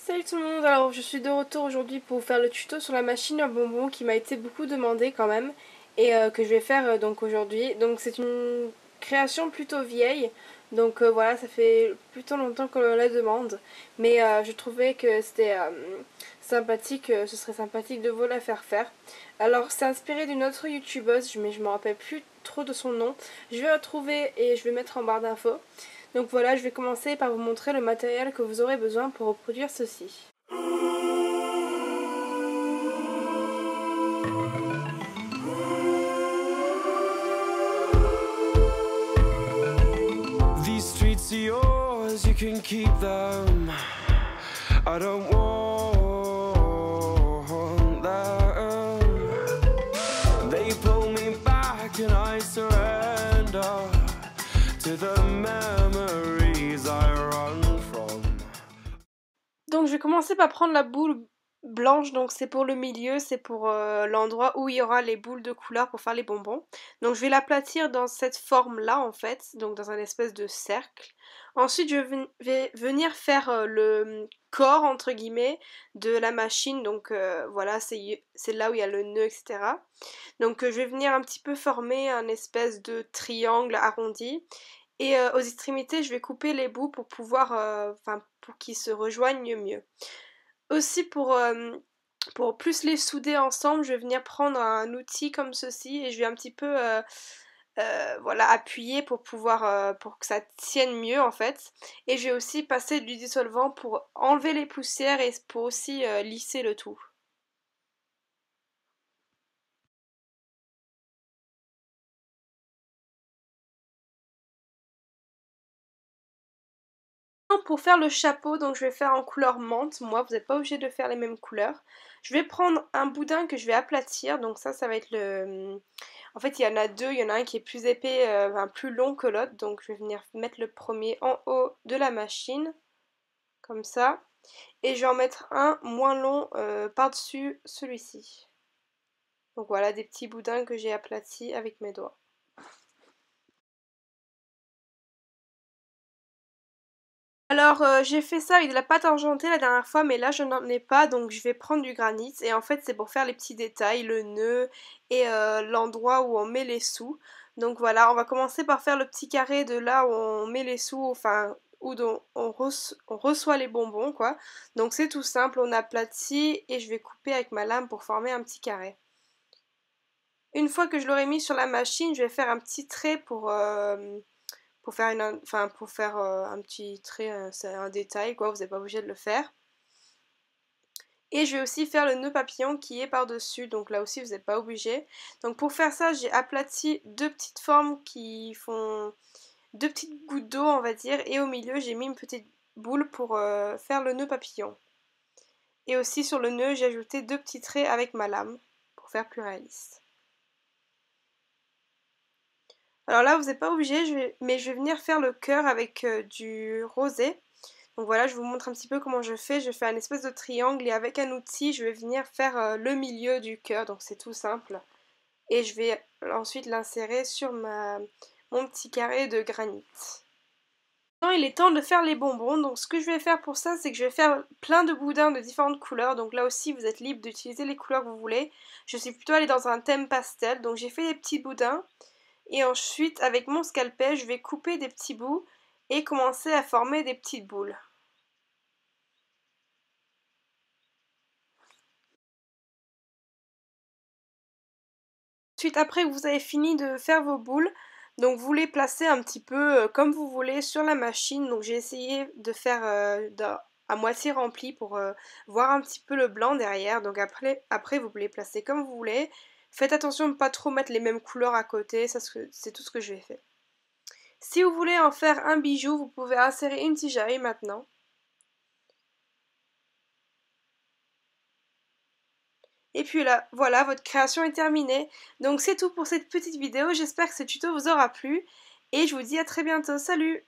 Salut tout le monde, alors je suis de retour aujourd'hui pour vous faire le tuto sur la machine à bonbons qui m'a été beaucoup demandé quand même et que je vais faire donc aujourd'hui. Donc c'est une création plutôt vieille, donc voilà, ça fait plutôt longtemps qu'on la demande, mais je trouvais que c'était sympathique, ce serait sympathique de vous la faire faire. Alors c'est inspiré d'une autre youtubeuse mais je me rappelle plus trop de son nom, je vais retrouver et je vais mettre en barre d'infos. Donc voilà, je vais commencer par vous montrer le matériel que vous aurez besoin pour reproduire ceci. These streets are yours, you can keep them. I don't want them. They pull me back and I surrender to the memories I run from. Donc je vais commencer par prendre la boule blanche, donc c'est pour le milieu, c'est pour l'endroit où il y aura les boules de couleur pour faire les bonbons. Donc je vais l'aplatir dans cette forme là en fait, donc dans un espèce de cercle. Ensuite je vais venir faire le corps entre guillemets de la machine, donc voilà c'est là où il y a le nœud etc. Donc je vais venir un petit peu former un espèce de triangle arrondi. Et aux extrémités, je vais couper les bouts pour pouvoir, pour qu'ils se rejoignent mieux. Aussi pour plus les souder ensemble, je vais venir prendre un outil comme ceci et je vais un petit peu voilà, appuyer pour pouvoir pour que ça tienne mieux en fait. Et je vais aussi passer du dissolvant pour enlever les poussières et pour aussi lisser le tout. Pour faire le chapeau, donc je vais faire en couleur menthe. Moi, vous n'êtes pas obligé de faire les mêmes couleurs. Je vais prendre un boudin que je vais aplatir. Donc ça va être le... En fait, il y en a deux. Il y en a un qui est plus épais, plus long que l'autre. Donc je vais venir mettre le premier en haut de la machine. Comme ça. Et je vais en mettre un moins long par-dessus celui-ci. Donc voilà, des petits boudins que j'ai aplatis avec mes doigts. Alors j'ai fait ça avec de la pâte argentée la dernière fois mais là je n'en ai pas donc je vais prendre du granit et en fait c'est pour faire les petits détails, le nœud et l'endroit où on met les sous. Donc voilà, on va commencer par faire le petit carré de là où on met les sous, enfin où on reçoit les bonbons quoi. Donc c'est tout simple, on aplatit et je vais couper avec ma lame pour former un petit carré. Une fois que je l'aurai mis sur la machine, je vais faire un petit trait pour faire un petit trait, c'est un détail quoi, vous n'êtes pas obligé de le faire. Et je vais aussi faire le nœud papillon qui est par dessus, donc là aussi vous n'êtes pas obligé. Donc pour faire ça j'ai aplati deux petites formes qui font deux petites gouttes d'eau on va dire, et au milieu j'ai mis une petite boule pour faire le nœud papillon. Et aussi sur le nœud j'ai ajouté deux petits traits avec ma lame pour faire plus réaliste. Alors là vous n'êtes pas obligé, mais je vais venir faire le cœur avec du rosé. Donc voilà, je vous montre un petit peu comment je fais. Je fais un espèce de triangle et avec un outil, je vais venir faire le milieu du cœur. Donc c'est tout simple. Et je vais ensuite l'insérer sur mon petit carré de granit. Maintenant, il est temps de faire les bonbons. Donc ce que je vais faire pour ça, c'est que je vais faire plein de boudins de différentes couleurs. Donc là aussi, vous êtes libre d'utiliser les couleurs que vous voulez. Je suis plutôt allée dans un thème pastel. Donc j'ai fait des petits boudins. Et ensuite, avec mon scalpel, je vais couper des petits bouts et commencer à former des petites boules. Ensuite, après que vous avez fini de faire vos boules, donc vous les placez un petit peu comme vous voulez sur la machine. Donc j'ai essayé de faire à moitié rempli pour voir un petit peu le blanc derrière. Donc après vous les placez comme vous voulez. Faites attention de ne pas trop mettre les mêmes couleurs à côté, ça c'est tout ce que je vais faire. Si vous voulez en faire un bijou, vous pouvez insérer une tige à œil maintenant. Et puis là, voilà, votre création est terminée. Donc c'est tout pour cette petite vidéo, j'espère que ce tuto vous aura plu. Et je vous dis à très bientôt, salut!